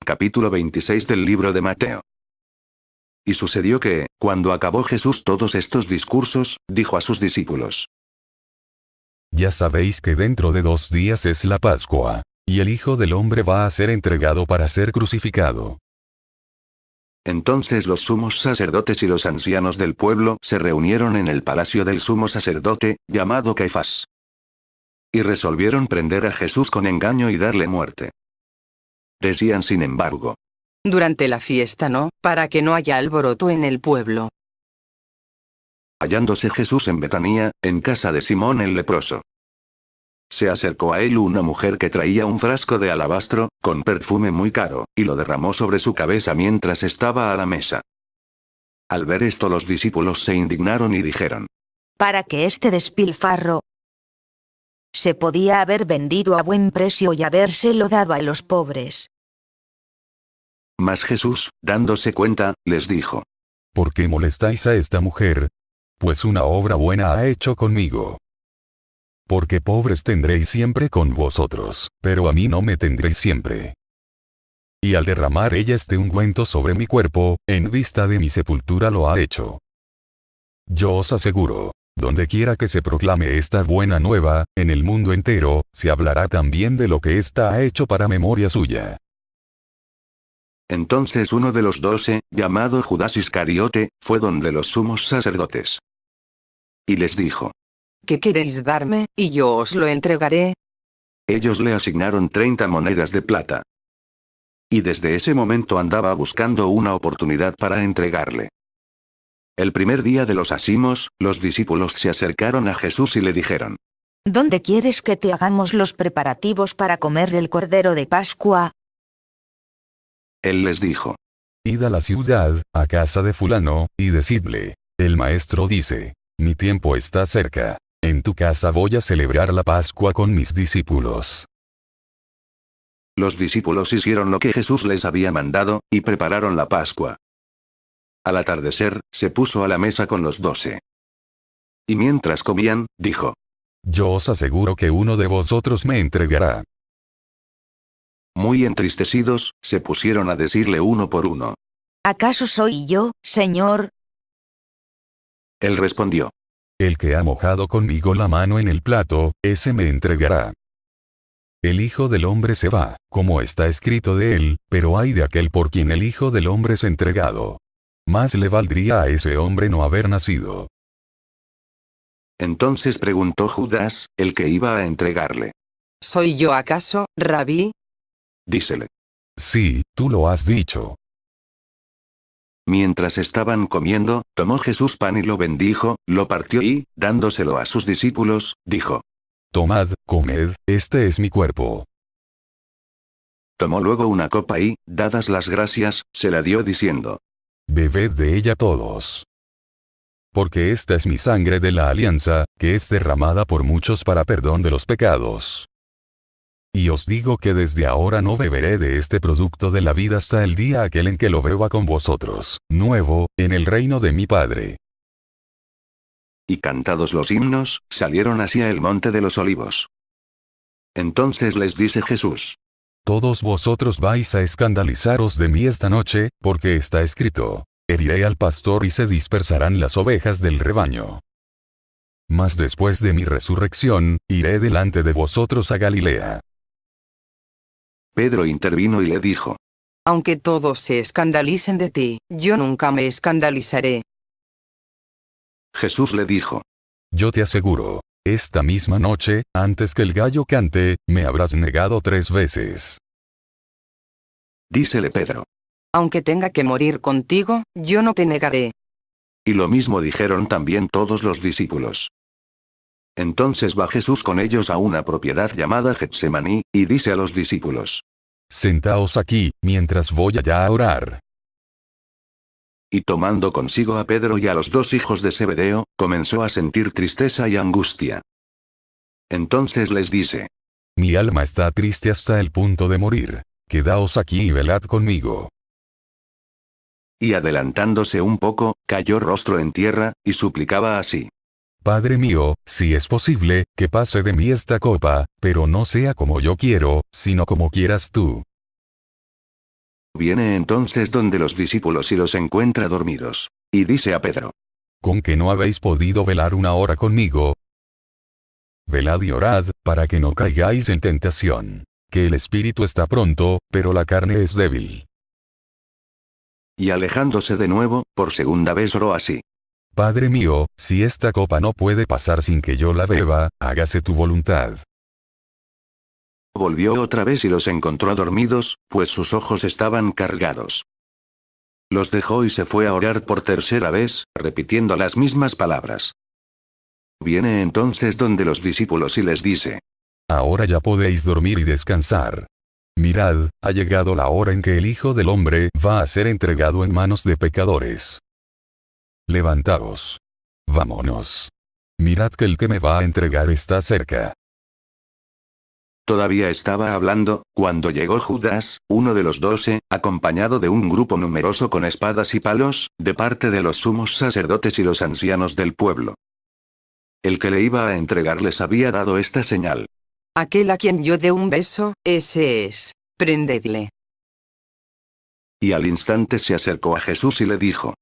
Capítulo 26 del libro de Mateo. Y sucedió que, cuando acabó Jesús todos estos discursos, dijo a sus discípulos: Ya sabéis que dentro de 2 días es la Pascua, y el Hijo del Hombre va a ser entregado para ser crucificado. Entonces los sumos sacerdotes y los ancianos del pueblo se reunieron en el palacio del sumo sacerdote, llamado Caifás. Y resolvieron prender a Jesús con engaño y darle muerte. Decían sin embargo: Durante la fiesta no, para que no haya alboroto en el pueblo. Hallándose Jesús en Betanía, en casa de Simón el leproso, se acercó a él una mujer que traía un frasco de alabastro, con perfume muy caro, y lo derramó sobre su cabeza mientras estaba a la mesa. Al ver esto los discípulos se indignaron y dijeron: Para que este despilfarro se podía haber vendido a buen precio y habérselo dado a los pobres. Mas Jesús, dándose cuenta, les dijo: ¿Por qué molestáis a esta mujer? Pues una obra buena ha hecho conmigo. Porque pobres tendréis siempre con vosotros, pero a mí no me tendréis siempre. Y al derramar ella este ungüento sobre mi cuerpo, en vista de mi sepultura lo ha hecho. Yo os aseguro, donde quiera que se proclame esta buena nueva, en el mundo entero, se hablará también de lo que ésta ha hecho para memoria suya. Entonces uno de los 12, llamado Judas Iscariote, fue donde los sumos sacerdotes. Y les dijo: ¿Qué queréis darme, y yo os lo entregaré? Ellos le asignaron 30 monedas de plata. Y desde ese momento andaba buscando una oportunidad para entregarle. El primer día de los acimos, los discípulos se acercaron a Jesús y le dijeron: ¿Dónde quieres que te hagamos los preparativos para comer el Cordero de Pascua? Él les dijo: Id a la ciudad, a casa de fulano, y decidle: el maestro dice, mi tiempo está cerca. En tu casa voy a celebrar la Pascua con mis discípulos. Los discípulos hicieron lo que Jesús les había mandado, y prepararon la Pascua. Al atardecer, se puso a la mesa con los 12. Y mientras comían, dijo: Yo os aseguro que uno de vosotros me entregará. Muy entristecidos, se pusieron a decirle uno por uno: ¿Acaso soy yo, Señor? Él respondió: El que ha mojado conmigo la mano en el plato, ese me entregará. El Hijo del Hombre se va, como está escrito de él, pero ay de aquel por quien el Hijo del Hombre es entregado. Más le valdría a ese hombre no haber nacido. Entonces preguntó Judas, el que iba a entregarle: ¿Soy yo acaso, Rabí? Dícele. Sí, tú lo has dicho. Mientras estaban comiendo, tomó Jesús pan y lo bendijo, lo partió y, dándoselo a sus discípulos, dijo: Tomad, comed, este es mi cuerpo. Tomó luego una copa y, dadas las gracias, se la dio diciendo: Bebed de ella todos. Porque esta es mi sangre de la alianza, que es derramada por muchos para perdón de los pecados. Y os digo que desde ahora no beberé de este producto de la vida hasta el día aquel en que lo beba con vosotros, nuevo, en el reino de mi Padre. Y cantados los himnos, salieron hacia el monte de los olivos. Entonces les dice Jesús: Todos vosotros vais a escandalizaros de mí esta noche, porque está escrito: heriré al pastor y se dispersarán las ovejas del rebaño. Mas después de mi resurrección, iré delante de vosotros a Galilea. Pedro intervino y le dijo: Aunque todos se escandalicen de ti, yo nunca me escandalizaré. Jesús le dijo: Yo te aseguro, esta misma noche, antes que el gallo cante, me habrás negado 3 veces. Dícele Pedro. Aunque tenga que morir contigo, yo no te negaré. Y lo mismo dijeron también todos los discípulos. Entonces va Jesús con ellos a una propiedad llamada Getsemaní, y dice a los discípulos: Sentaos aquí, mientras voy allá a orar. Y tomando consigo a Pedro y a los 2 hijos de Zebedeo, comenzó a sentir tristeza y angustia. Entonces les dice: Mi alma está triste hasta el punto de morir. Quedaos aquí y velad conmigo. Y adelantándose un poco, cayó rostro en tierra, y suplicaba así: Padre mío, si es posible, que pase de mí esta copa, pero no sea como yo quiero, sino como quieras tú. Viene entonces donde los discípulos y los encuentra dormidos. Y dice a Pedro: ¿Con que no habéis podido velar una hora conmigo? Velad y orad, para que no caigáis en tentación. Que el espíritu está pronto, pero la carne es débil. Y alejándose de nuevo, por segunda vez oró así: Padre mío, si esta copa no puede pasar sin que yo la beba, hágase tu voluntad. Volvió otra vez y los encontró dormidos, pues sus ojos estaban cargados. Los dejó y se fue a orar por tercera vez, repitiendo las mismas palabras. Viene entonces donde los discípulos y les dice: Ahora ya podéis dormir y descansar. Mirad, ha llegado la hora en que el Hijo del Hombre va a ser entregado en manos de pecadores. Levantaos. Vámonos. Mirad que el que me va a entregar está cerca. Todavía estaba hablando, cuando llegó Judas, uno de los 12, acompañado de un grupo numeroso con espadas y palos, de parte de los sumos sacerdotes y los ancianos del pueblo. El que le iba a entregar les había dado esta señal: Aquel a quien yo dé un beso, ese es. Prendedle. Y al instante se acercó a Jesús y le dijo: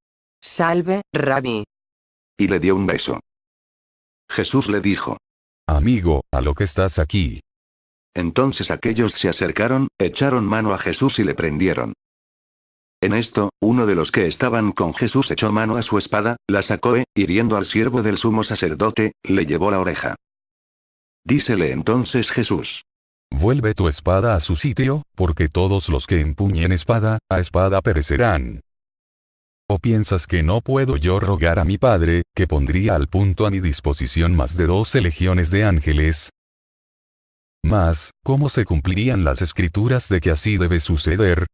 Salve, Rabí. Y le dio un beso. Jesús le dijo: Amigo, a lo que estás aquí. Entonces aquellos se acercaron, echaron mano a Jesús y le prendieron. En esto, uno de los que estaban con Jesús echó mano a su espada, la sacó e, hiriendo al siervo del sumo sacerdote, le llevó la oreja. Dícele entonces Jesús: Vuelve tu espada a su sitio, porque todos los que empuñen espada, a espada perecerán. ¿O piensas que no puedo yo rogar a mi Padre, que pondría al punto a mi disposición más de 12 legiones de ángeles? Mas, ¿cómo se cumplirían las escrituras de que así debe suceder?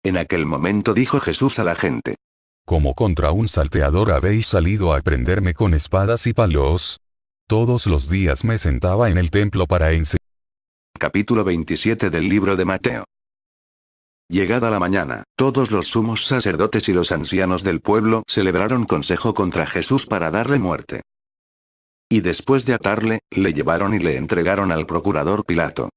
En aquel momento dijo Jesús a la gente: Como contra un salteador habéis salido a prenderme con espadas y palos. Todos los días me sentaba en el templo para enseñar. Capítulo 27 del libro de Mateo. Llegada la mañana, todos los sumos sacerdotes y los ancianos del pueblo celebraron consejo contra Jesús para darle muerte. Y después de atarle, le llevaron y le entregaron al procurador Pilato.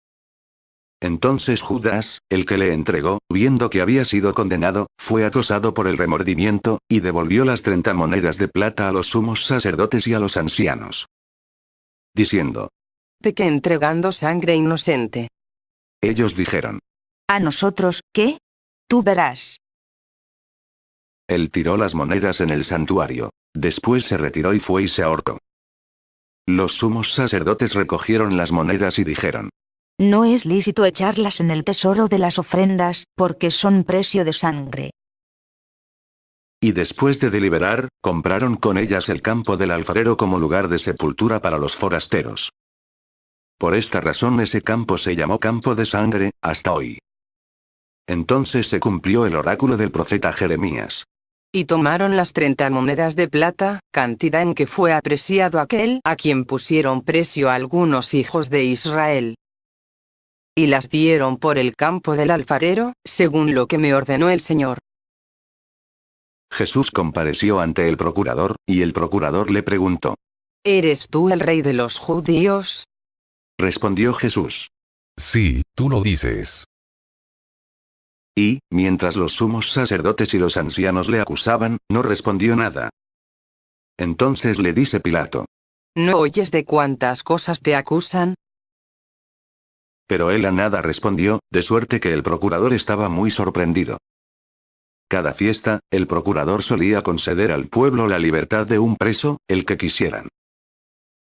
Entonces Judas, el que le entregó, viendo que había sido condenado, fue acosado por el remordimiento, y devolvió las 30 monedas de plata a los sumos sacerdotes y a los ancianos, diciendo: Pequé entregando sangre inocente. Ellos dijeron: ¿A nosotros, qué? Tú verás. Él tiró las monedas en el santuario. Después se retiró y fue y se ahorcó. Los sumos sacerdotes recogieron las monedas y dijeron: No es lícito echarlas en el tesoro de las ofrendas, porque son precio de sangre. Y después de deliberar, compraron con ellas el campo del alfarero como lugar de sepultura para los forasteros. Por esta razón ese campo se llamó campo de sangre, hasta hoy. Entonces se cumplió el oráculo del profeta Jeremías. Y tomaron las 30 monedas de plata, cantidad en que fue apreciado aquel a quien pusieron precio algunos hijos de Israel. Y las dieron por el campo del alfarero, según lo que me ordenó el Señor. Jesús compareció ante el procurador, y el procurador le preguntó: ¿Eres tú el rey de los judíos? Respondió Jesús. Sí, tú lo dices. Y, mientras los sumos sacerdotes y los ancianos le acusaban, no respondió nada. Entonces le dice Pilato: ¿No oyes de cuántas cosas te acusan? Pero él a nada respondió, de suerte que el procurador estaba muy sorprendido. Cada fiesta, el procurador solía conceder al pueblo la libertad de un preso, el que quisieran.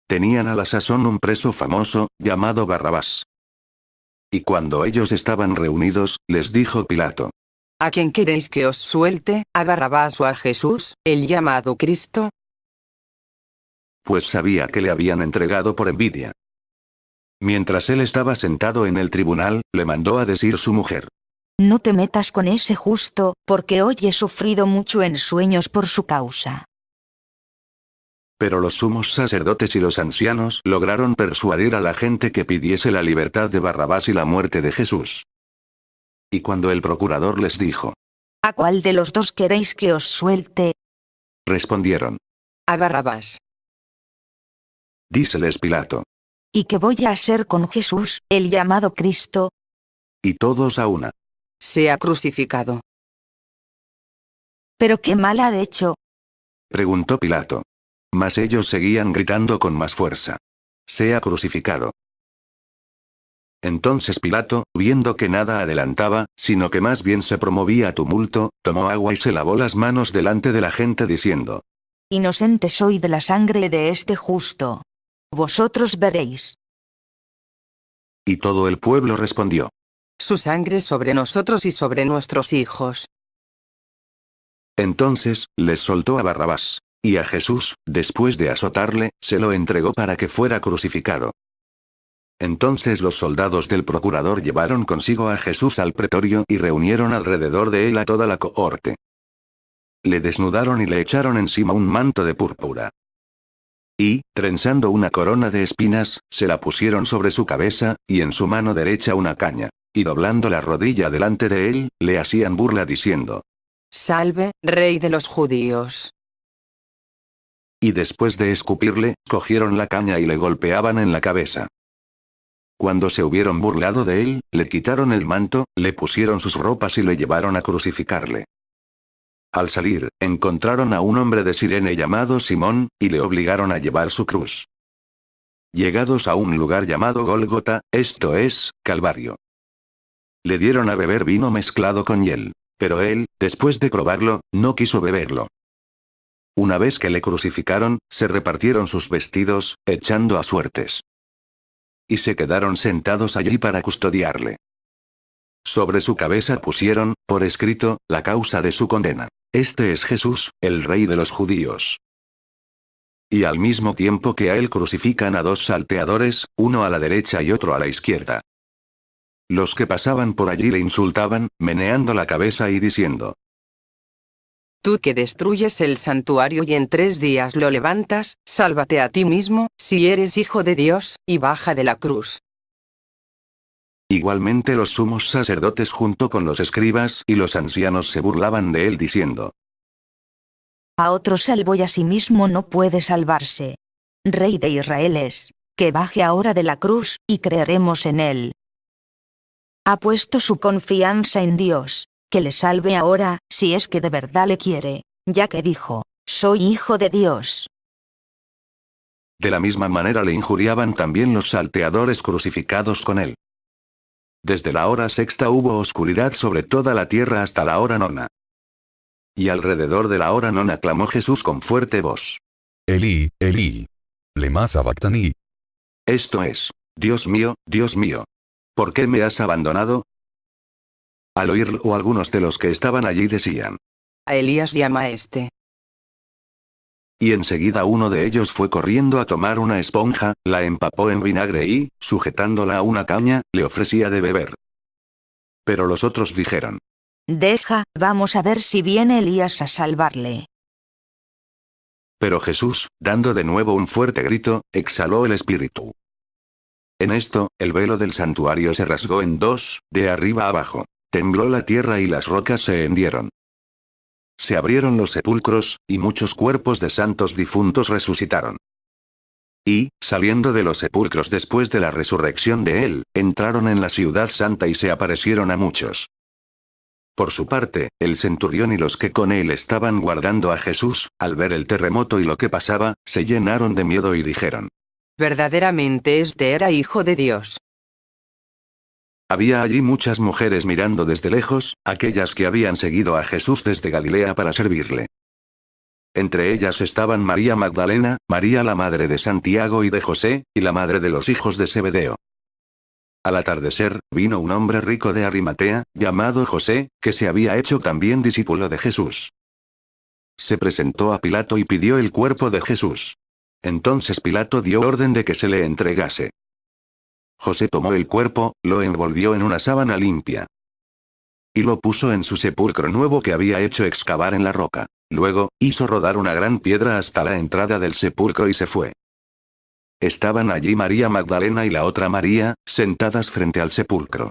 Tenían a la sazón un preso famoso, llamado Barrabás. Y cuando ellos estaban reunidos, les dijo Pilato: ¿A quién queréis que os suelte, a Barrabás o a Jesús, el llamado Cristo? Pues sabía que le habían entregado por envidia. Mientras él estaba sentado en el tribunal, le mandó a decir su mujer: No te metas con ese justo, porque hoy he sufrido mucho en sueños por su causa. Pero los sumos sacerdotes y los ancianos lograron persuadir a la gente que pidiese la libertad de Barrabás y la muerte de Jesús. Y cuando el procurador les dijo: ¿A cuál de los dos queréis que os suelte? Respondieron: A Barrabás. Díceles Pilato. ¿Y qué voy a hacer con Jesús, el llamado Cristo? Y todos a una: sea crucificado. ¿Pero qué mal ha hecho? Preguntó Pilato. Mas ellos seguían gritando con más fuerza. Sea crucificado. Entonces Pilato, viendo que nada adelantaba, sino que más bien se promovía tumulto, tomó agua y se lavó las manos delante de la gente diciendo: Inocente soy de la sangre de este justo. Vosotros veréis. Y todo el pueblo respondió: Su sangre sobre nosotros y sobre nuestros hijos. Entonces, les soltó a Barrabás. Y a Jesús, después de azotarle, se lo entregó para que fuera crucificado. Entonces los soldados del procurador llevaron consigo a Jesús al pretorio y reunieron alrededor de él a toda la cohorte. Le desnudaron y le echaron encima un manto de púrpura. Y, trenzando una corona de espinas, se la pusieron sobre su cabeza, y en su mano derecha una caña. Y doblando la rodilla delante de él, le hacían burla diciendo: Salve, Rey de los judíos. Y después de escupirle, cogieron la caña y le golpeaban en la cabeza. Cuando se hubieron burlado de él, le quitaron el manto, le pusieron sus ropas y le llevaron a crucificarle. Al salir, encontraron a un hombre de Cirene llamado Simón, y le obligaron a llevar su cruz. Llegados a un lugar llamado Gólgota, esto es, Calvario. Le dieron a beber vino mezclado con hiel. Pero él, después de probarlo, no quiso beberlo. Una vez que le crucificaron, se repartieron sus vestidos, echando a suertes. Y se quedaron sentados allí para custodiarle. Sobre su cabeza pusieron, por escrito, la causa de su condena. Este es Jesús, el Rey de los judíos. Y al mismo tiempo que a él crucifican a dos salteadores, uno a la derecha y otro a la izquierda. Los que pasaban por allí le insultaban, meneando la cabeza y diciendo: Tú que destruyes el santuario y en 3 días lo levantas, sálvate a ti mismo, si eres hijo de Dios, y baja de la cruz. Igualmente los sumos sacerdotes junto con los escribas y los ancianos se burlaban de él diciendo: A otro salvó y a sí mismo no puede salvarse. Rey de Israel es, que baje ahora de la cruz, y creeremos en él. Ha puesto su confianza en Dios, que le salve ahora, si es que de verdad le quiere, ya que dijo: soy hijo de Dios. De la misma manera le injuriaban también los salteadores crucificados con él. Desde la hora sexta hubo oscuridad sobre toda la tierra hasta la hora nona. Y alrededor de la hora nona clamó Jesús con fuerte voz: Elí, Elí. Lema sabactani. Esto es: Dios mío, ¿por qué me has abandonado? Al oírlo, algunos de los que estaban allí decían: A Elías llama a este. Y enseguida uno de ellos fue corriendo a tomar una esponja, la empapó en vinagre y, sujetándola a una caña, le ofrecía de beber. Pero los otros dijeron: Deja, vamos a ver si viene Elías a salvarle. Pero Jesús, dando de nuevo un fuerte grito, exhaló el espíritu. En esto, el velo del santuario se rasgó en dos, de arriba a abajo. Tembló la tierra y las rocas se hendieron. Se abrieron los sepulcros, y muchos cuerpos de santos difuntos resucitaron. Y, saliendo de los sepulcros después de la resurrección de él, entraron en la ciudad santa y se aparecieron a muchos. Por su parte, el centurión y los que con él estaban guardando a Jesús, al ver el terremoto y lo que pasaba, se llenaron de miedo y dijeron: Verdaderamente este era hijo de Dios. Había allí muchas mujeres mirando desde lejos, aquellas que habían seguido a Jesús desde Galilea para servirle. Entre ellas estaban María Magdalena, María la madre de Santiago y de José, y la madre de los hijos de Zebedeo. Al atardecer, vino un hombre rico de Arimatea, llamado José, que se había hecho también discípulo de Jesús. Se presentó a Pilato y pidió el cuerpo de Jesús. Entonces Pilato dio orden de que se le entregase. José tomó el cuerpo, lo envolvió en una sábana limpia. Y lo puso en su sepulcro nuevo que había hecho excavar en la roca. Luego, hizo rodar una gran piedra hasta la entrada del sepulcro y se fue. Estaban allí María Magdalena y la otra María, sentadas frente al sepulcro.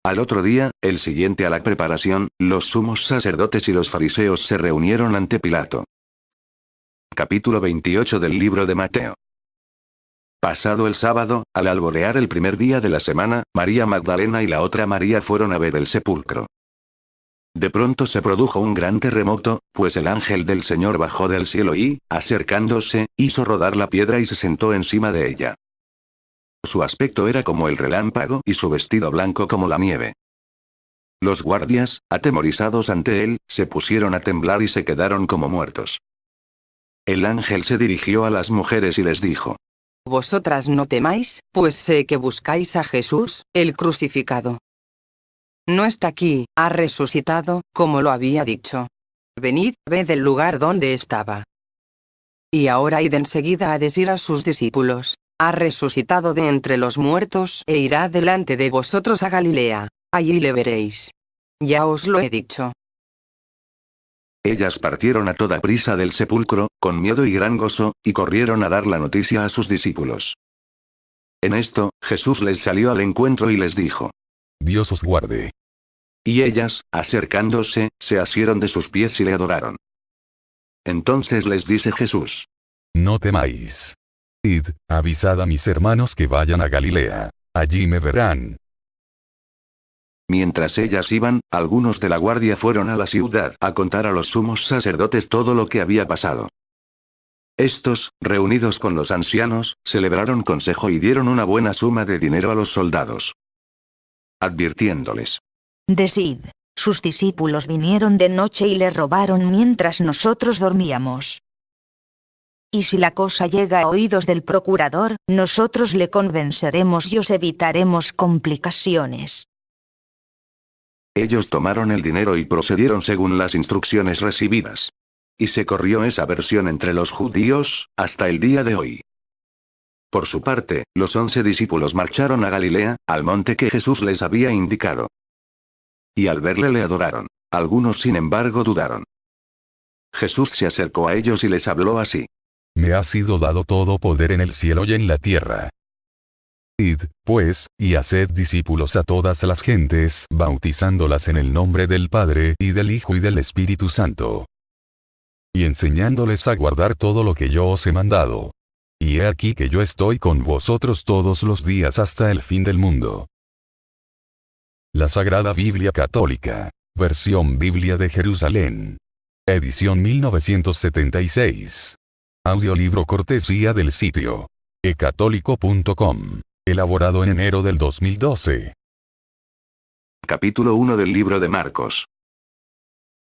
Al otro día, el siguiente a la preparación, los sumos sacerdotes y los fariseos se reunieron ante Pilato. Capítulo 28 del libro de Mateo. Pasado el sábado, al alborear el primer día de la semana, María Magdalena y la otra María fueron a ver el sepulcro. De pronto se produjo un gran terremoto, pues el ángel del Señor bajó del cielo y, acercándose, hizo rodar la piedra y se sentó encima de ella. Su aspecto era como el relámpago y su vestido blanco como la nieve. Los guardias, atemorizados ante él, se pusieron a temblar y se quedaron como muertos. El ángel se dirigió a las mujeres y les dijo: Vosotras no temáis, pues sé que buscáis a Jesús, el crucificado. No está aquí, ha resucitado, como lo había dicho. Venid, ved el lugar donde estaba. Y ahora id enseguida a decir a sus discípulos: ha resucitado de entre los muertos e irá delante de vosotros a Galilea. Allí le veréis. Ya os lo he dicho. Ellas partieron a toda prisa del sepulcro, con miedo y gran gozo, y corrieron a dar la noticia a sus discípulos. En esto, Jesús les salió al encuentro y les dijo: Dios os guarde. Y ellas, acercándose, se asieron de sus pies y le adoraron. Entonces les dice Jesús: No temáis. Id, avisad a mis hermanos que vayan a Galilea. Allí me verán. Mientras ellas iban, algunos de la guardia fueron a la ciudad a contar a los sumos sacerdotes todo lo que había pasado. Estos, reunidos con los ancianos, celebraron consejo y dieron una buena suma de dinero a los soldados, advirtiéndoles: Decid, sus discípulos vinieron de noche y le robaron mientras nosotros dormíamos. Y si la cosa llega a oídos del procurador, nosotros le convenceremos y os evitaremos complicaciones. Ellos tomaron el dinero y procedieron según las instrucciones recibidas. Y se corrió esa versión entre los judíos, hasta el día de hoy. Por su parte, los 11 discípulos marcharon a Galilea, al monte que Jesús les había indicado. Y al verle le adoraron. Algunos sin embargo dudaron. Jesús se acercó a ellos y les habló así: Me ha sido dado todo poder en el cielo y en la tierra. Id, pues, y haced discípulos a todas las gentes, bautizándolas en el nombre del Padre, y del Hijo y del Espíritu Santo. Y enseñándoles a guardar todo lo que yo os he mandado. Y he aquí que yo estoy con vosotros todos los días hasta el fin del mundo. La Sagrada Biblia Católica. Versión Biblia de Jerusalén. Edición 1976. Audiolibro cortesía del sitio ecatólico.com. Elaborado en enero del 2012. Capítulo 1 del libro de Marcos.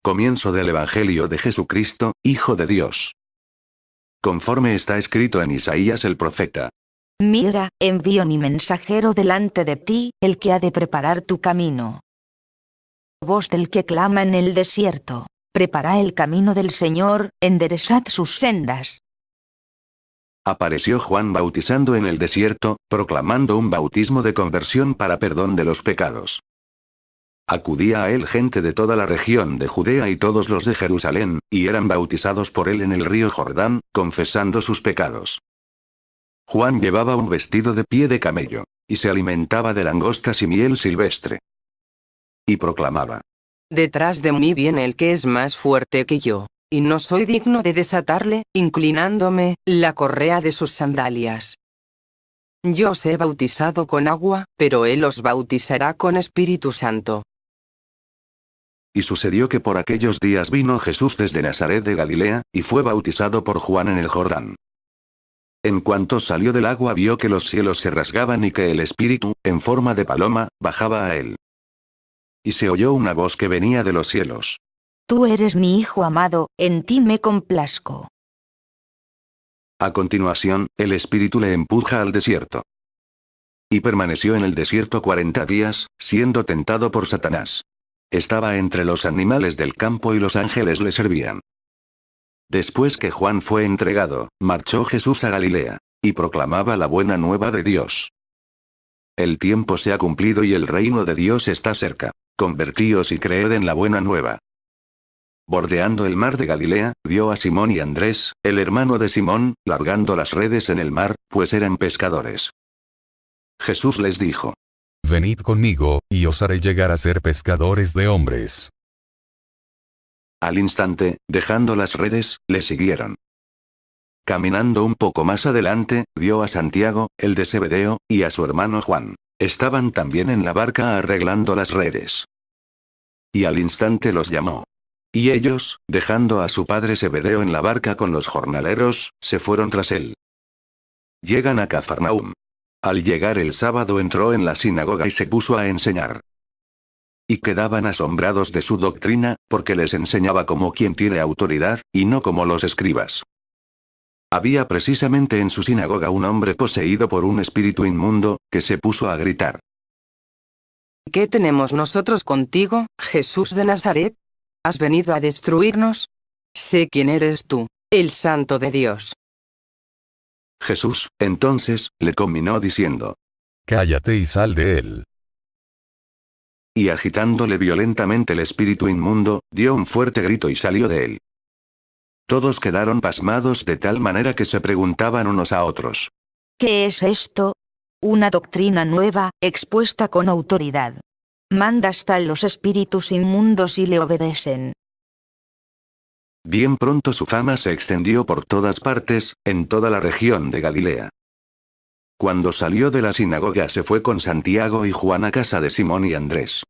Comienzo del Evangelio de Jesucristo, Hijo de Dios. Conforme está escrito en Isaías el profeta: Mira, envío mi mensajero delante de ti, el que ha de preparar tu camino. Voz del que clama en el desierto: preparad el camino del Señor, enderezad sus sendas. Apareció Juan bautizando en el desierto, proclamando un bautismo de conversión para perdón de los pecados. Acudía a él gente de toda la región de Judea y todos los de Jerusalén, y eran bautizados por él en el río Jordán, confesando sus pecados. Juan llevaba un vestido de pie de camello, y se alimentaba de langostas y miel silvestre. Y proclamaba: Detrás de mí viene el que es más fuerte que yo, y no soy digno de desatarle, inclinándome, la correa de sus sandalias. Yo os he bautizado con agua, pero él os bautizará con Espíritu Santo. Y sucedió que por aquellos días vino Jesús desde Nazaret de Galilea, y fue bautizado por Juan en el Jordán. En cuanto salió del agua vio que los cielos se rasgaban y que el Espíritu, en forma de paloma, bajaba a él. Y se oyó una voz que venía de los cielos: Tú eres mi Hijo amado, en ti me complazco. A continuación, el Espíritu le empuja al desierto. Y permaneció en el desierto 40 días, siendo tentado por Satanás. Estaba entre los animales del campo y los ángeles le servían. Después que Juan fue entregado, marchó Jesús a Galilea, y proclamaba la buena nueva de Dios. El tiempo se ha cumplido y el reino de Dios está cerca. Convertíos y creed en la buena nueva. Bordeando el mar de Galilea, vio a Simón y Andrés, el hermano de Simón, largando las redes en el mar, pues eran pescadores. Jesús les dijo: Venid conmigo, y os haré llegar a ser pescadores de hombres. Al instante, dejando las redes, le siguieron. Caminando un poco más adelante, vio a Santiago, el de Zebedeo, y a su hermano Juan. Estaban también en la barca arreglando las redes. Y al instante los llamó. Y ellos, dejando a su padre Zebedeo en la barca con los jornaleros, se fueron tras él. Llegan a Cafarnaúm. Al llegar el sábado entró en la sinagoga y se puso a enseñar. Y quedaban asombrados de su doctrina, porque les enseñaba como quien tiene autoridad, y no como los escribas. Había precisamente en su sinagoga un hombre poseído por un espíritu inmundo, que se puso a gritar. ¿Qué tenemos nosotros contigo, Jesús de Nazaret? ¿Has venido a destruirnos? Sé quién eres tú, el Santo de Dios. Jesús, entonces, le conminó diciendo. Cállate y sal de él. Y agitándole violentamente el espíritu inmundo, dio un fuerte grito y salió de él. Todos quedaron pasmados de tal manera que se preguntaban unos a otros. ¿Qué es esto? Una doctrina nueva, expuesta con autoridad. Manda hasta los espíritus inmundos y le obedecen. Bien pronto su fama se extendió por todas partes, en toda la región de Galilea. Cuando salió de la sinagoga se fue con Santiago y Juan a casa de Simón y Andrés.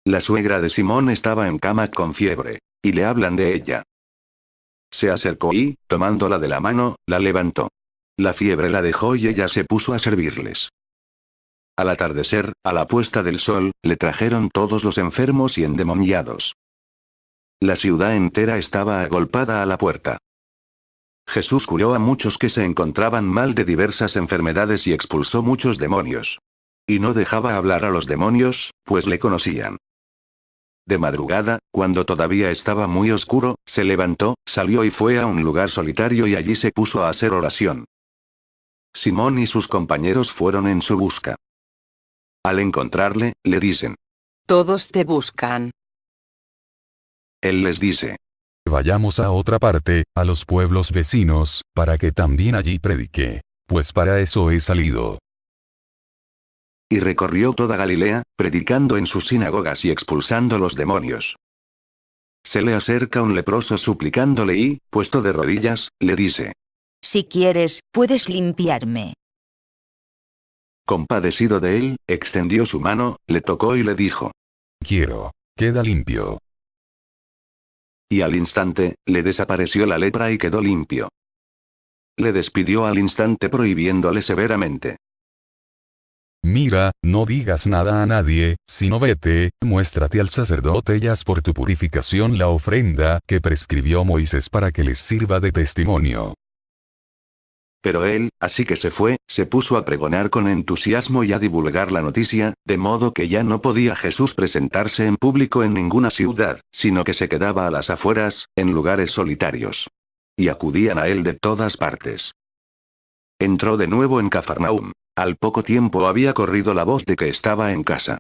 La suegra de Simón estaba en cama con fiebre, y le hablan de ella. Se acercó y, tomándola de la mano, la levantó. La fiebre la dejó y ella se puso a servirles. Al atardecer, a la puesta del sol, le trajeron todos los enfermos y endemoniados. La ciudad entera estaba agolpada a la puerta. Jesús curó a muchos que se encontraban mal de diversas enfermedades y expulsó muchos demonios. Y no dejaba hablar a los demonios, pues le conocían. De madrugada, cuando todavía estaba muy oscuro, se levantó, salió y fue a un lugar solitario y allí se puso a hacer oración. Simón y sus compañeros fueron en su busca. Al encontrarle, le dicen. Todos te buscan. Él les dice. Vayamos a otra parte, a los pueblos vecinos, para que también allí predique. Pues para eso he salido. Y recorrió toda Galilea, predicando en sus sinagogas y expulsando los demonios. Se le acerca un leproso suplicándole y, puesto de rodillas, le dice. Si quieres, puedes limpiarme. Compadecido de él, extendió su mano, le tocó y le dijo. Quiero. Queda limpio. Y al instante, le desapareció la lepra y quedó limpio. Le despidió al instante prohibiéndole severamente. Mira, no digas nada a nadie, sino vete, muéstrate al sacerdote y haz por tu purificación la ofrenda que prescribió Moisés para que les sirva de testimonio. Pero él, así que se fue, se puso a pregonar con entusiasmo y a divulgar la noticia, de modo que ya no podía Jesús presentarse en público en ninguna ciudad, sino que se quedaba a las afueras, en lugares solitarios. Y acudían a él de todas partes. Entró de nuevo en Cafarnaúm. Al poco tiempo había corrido la voz de que estaba en casa.